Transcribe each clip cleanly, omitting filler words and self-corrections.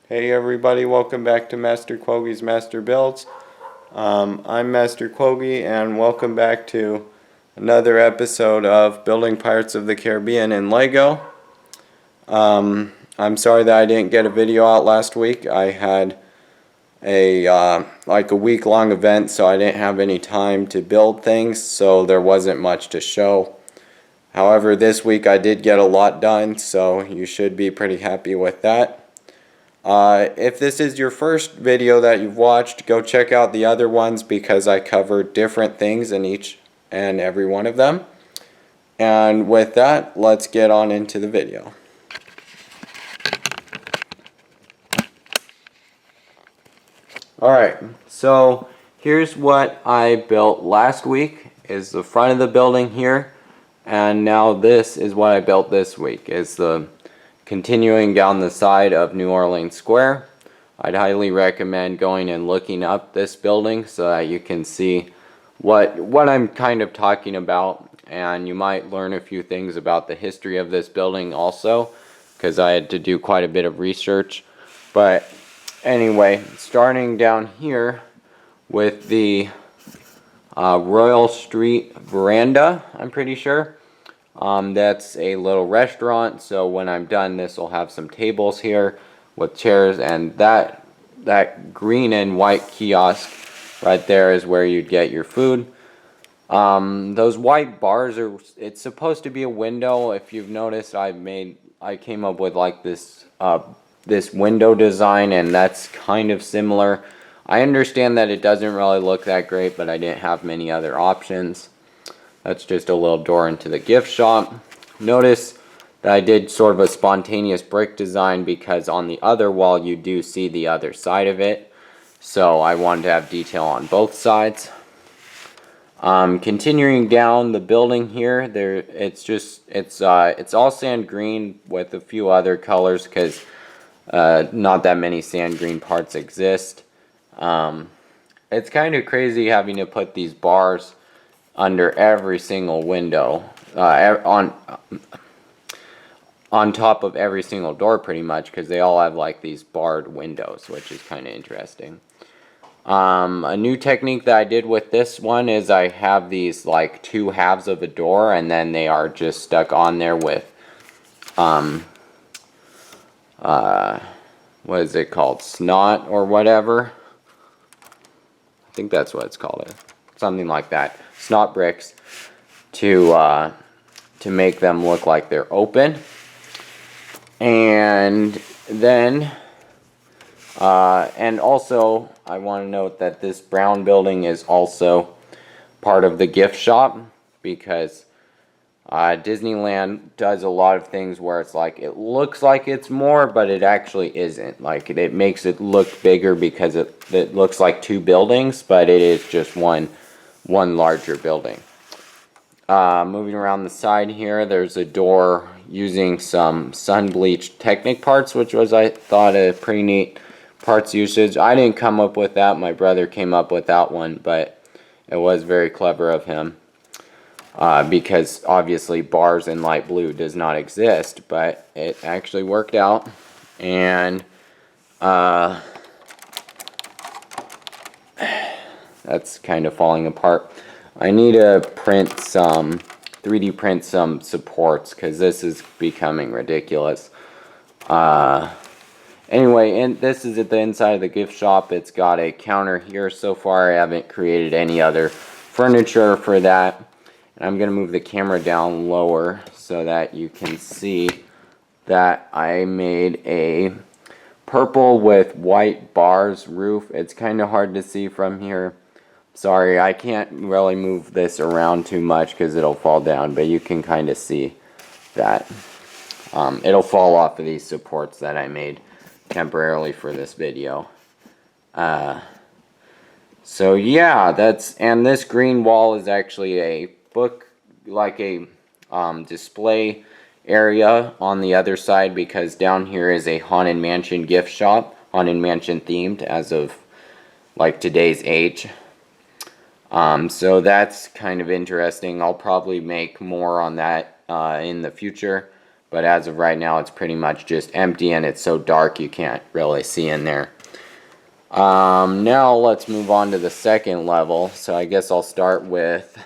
Hey everybody, welcome back to Master Quogie's Master Builds. I'm Master Quogie and welcome back to another episode of Building Pirates of the Caribbean in Lego. I'm sorry that I didn't get a video out last week. I had a week-long event, so I didn't have any time to build things, so there wasn't much to show. However, this week I did get a lot done, so you should be pretty happy with that. If this is your first video that you've watched, go check out the other ones because I cover different things in each and every one of them. And with that, let's get on into the video. Alright, so here's what I built last week, is the front of the building here. And now this is what I built this week, is the continuing down the side of New Orleans Square. I'd highly recommend going and looking up this building so that you can see what I'm kind of talking about, and you might learn a few things about the history of this building also, because I had to do quite a bit of research. But anyway, starting down here with the Royal Street Veranda, I'm pretty sure. That's a little restaurant, so when I'm done this will have some tables here with chairs, and that green and white kiosk right there is where you'd get your food. Those white bars it's supposed to be a window. If you've noticed, I came up with like this window design, and that's kind of similar. I understand that it doesn't really look that great, but I didn't have many other options. That's just a little door into the gift shop. Notice that I did sort of a spontaneous brick design because on the other wall you do see the other side of it. So I wanted to have detail on both sides. Continuing down the building here, it's all sand green with a few other colors because not that many sand green parts exist. It's kind of crazy having to put these bars under every single window, on top of every single door pretty much, because they all have like these barred windows, which is kind of interesting. A new technique that I did with this one is I have these like two halves of a door, and then they are just stuck on there with what is it called, snot or whatever. I think that's what it's called, something like that. Snot bricks to make them look like they're open. And then and also I want to note that this brown building is also part of the gift shop, because Disneyland does a lot of things where it's like it looks like it's more, but it actually isn't. Like it makes it look bigger because it looks like two buildings, but it is just one larger building. Moving around the side here, there's a door using some sun bleached Technic parts, which was, I thought, a pretty neat parts usage. I didn't come up with that, my brother came up with that one, but it was very clever of him, because obviously bars in light blue does not exist, but it actually worked out. And that's kind of falling apart. I need to 3D print some supports, because this is becoming ridiculous. Anyway, and this is at the inside of the gift shop. It's got a counter here. So far I haven't created any other furniture for that. And I'm going to move the camera down lower so that you can see that I made a purple with white bars roof. It's kind of hard to see from here. Sorry, I can't really move this around too much because it'll fall down, but you can kind of see that. It'll fall off of these supports that I made temporarily for this video. So yeah, and this green wall is actually a book, like a display area on the other side, because down here is a Haunted Mansion gift shop, Haunted Mansion themed as of like today's age. So that's kind of interesting. I'll probably make more on that in the future, but as of right now it's pretty much just empty and it's so dark you can't really see in there. Now let's move on to the second level. So I guess I'll start with,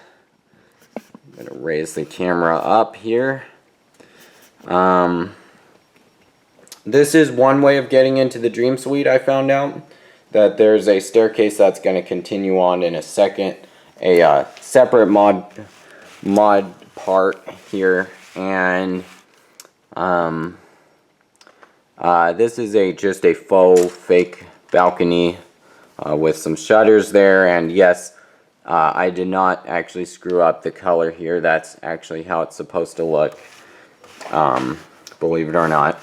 I'm going to raise the camera up here. This is one way of getting into the Dream Suite. I found out that there's a staircase that's going to continue on in a second, a separate mod part here, and this is just a faux fake balcony with some shutters there, and yes, I did not actually screw up the color here. That's actually how it's supposed to look, believe it or not.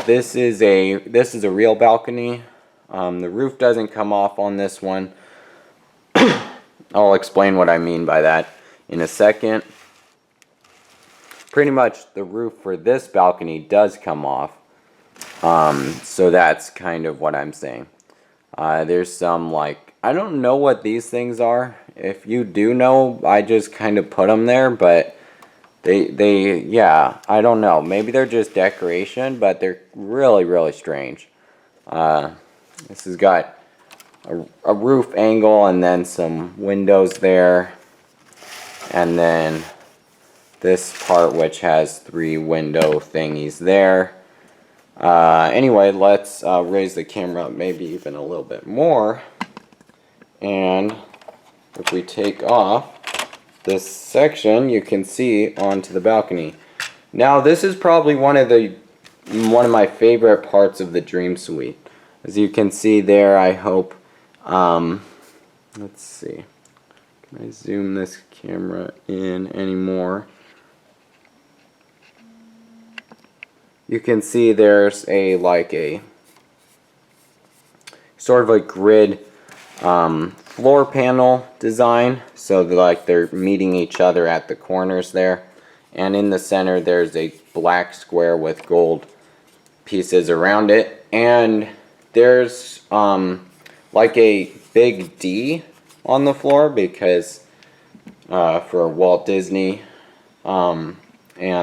This is a real balcony. The roof doesn't come off on this one. I'll explain what I mean by that in a second. Pretty much the roof for this balcony does come off. So that's kind of what I'm saying. There's some, like, I don't know what these things are. If you do know, I just kind of put them there, but yeah, I don't know. Maybe they're just decoration, but they're really, really strange. This has got a roof angle and then some windows there. And then this part which has 3 window thingies there. Anyway, let's raise the camera up maybe even a little bit more. And if we take off this section, you can see onto the balcony. Now this is probably one of my favorite parts of the Dream Suite. As you can see there, I hope, let's see, can I zoom this camera in anymore? You can see there's a sort of a grid floor panel design, so they're meeting each other at the corners there, and in the center there's a black square with gold pieces around it, and there's like a big D on the floor because for Walt Disney, and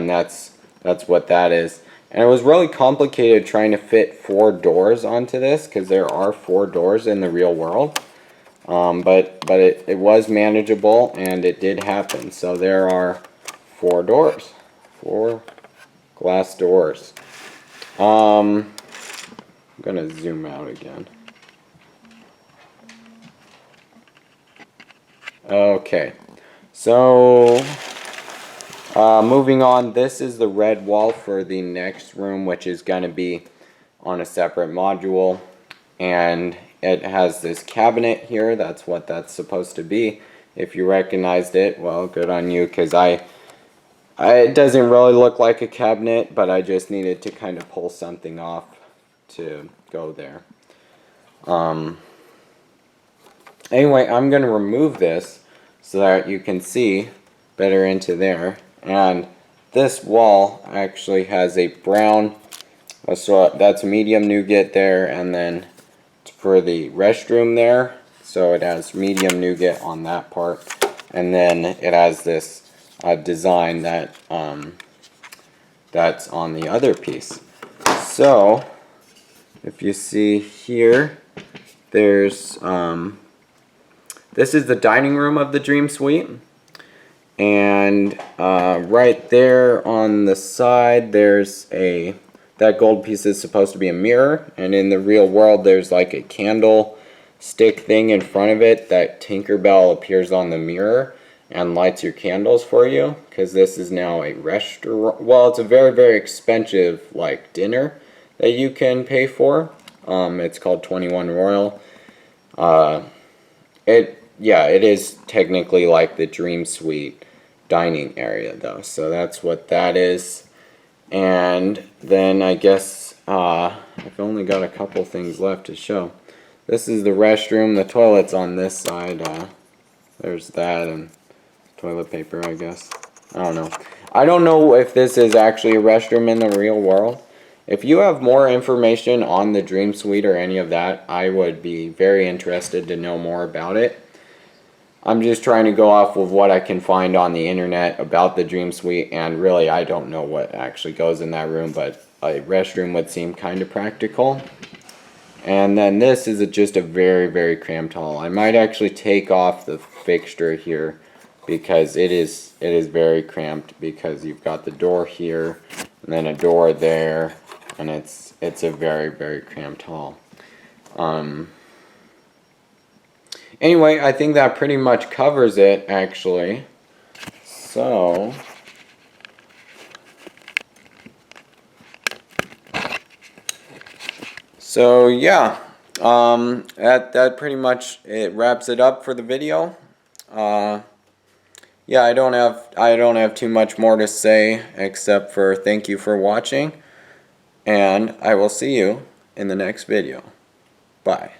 that's what that is. And it was really complicated trying to fit 4 doors onto this because there are 4 doors in the real world. But it was manageable and it did happen. So there are 4 doors, 4 glass doors. I'm gonna zoom out again. Okay, so moving on, this is the red wall for the next room, which is going to be on a separate module, and it has this cabinet here. That's what that's supposed to be. If you recognized it, well, good on you, because it doesn't really look like a cabinet, but I just needed to kind of pull something off to go there. Anyway, I'm going to remove this so that you can see better into there. And this wall actually has a brown, so that's medium nougat there, and then for the restroom there, so it has medium nougat on that part, and then it has this design that that's on the other piece. So if you see here, there's this is the dining room of the Dream Suite. And right there on the side, there's that gold piece is supposed to be a mirror, and in the real world there's like a candle stick thing in front of it that Tinkerbell appears on the mirror and lights your candles for you, because this is now a restaurant. Well, it's a very, very expensive like dinner that you can pay for. It's called 21 Royal. It is technically like the Dream Suite dining area though, so that's what that is. And then I guess I've only got a couple things left to show. This is the restroom. The toilet's on this side. There's that and toilet paper, I guess. I don't know. I don't know if this is actually a restroom in the real world. If you have more information on the Dream Suite or any of that, I would be very interested to know more about it. I'm just trying to go off of what I can find on the internet about the Dream Suite, and really I don't know what actually goes in that room, but a restroom would seem kind of practical. And then this is just a very, very cramped hall. I might actually take off the fixture here because it is very cramped, because you've got the door here and then a door there, and it's a very, very cramped hall. Anyway, I think that pretty much covers it, actually. So yeah, that pretty much it wraps it up for the video. Yeah, I don't have too much more to say except for thank you for watching, and I will see you in the next video. Bye.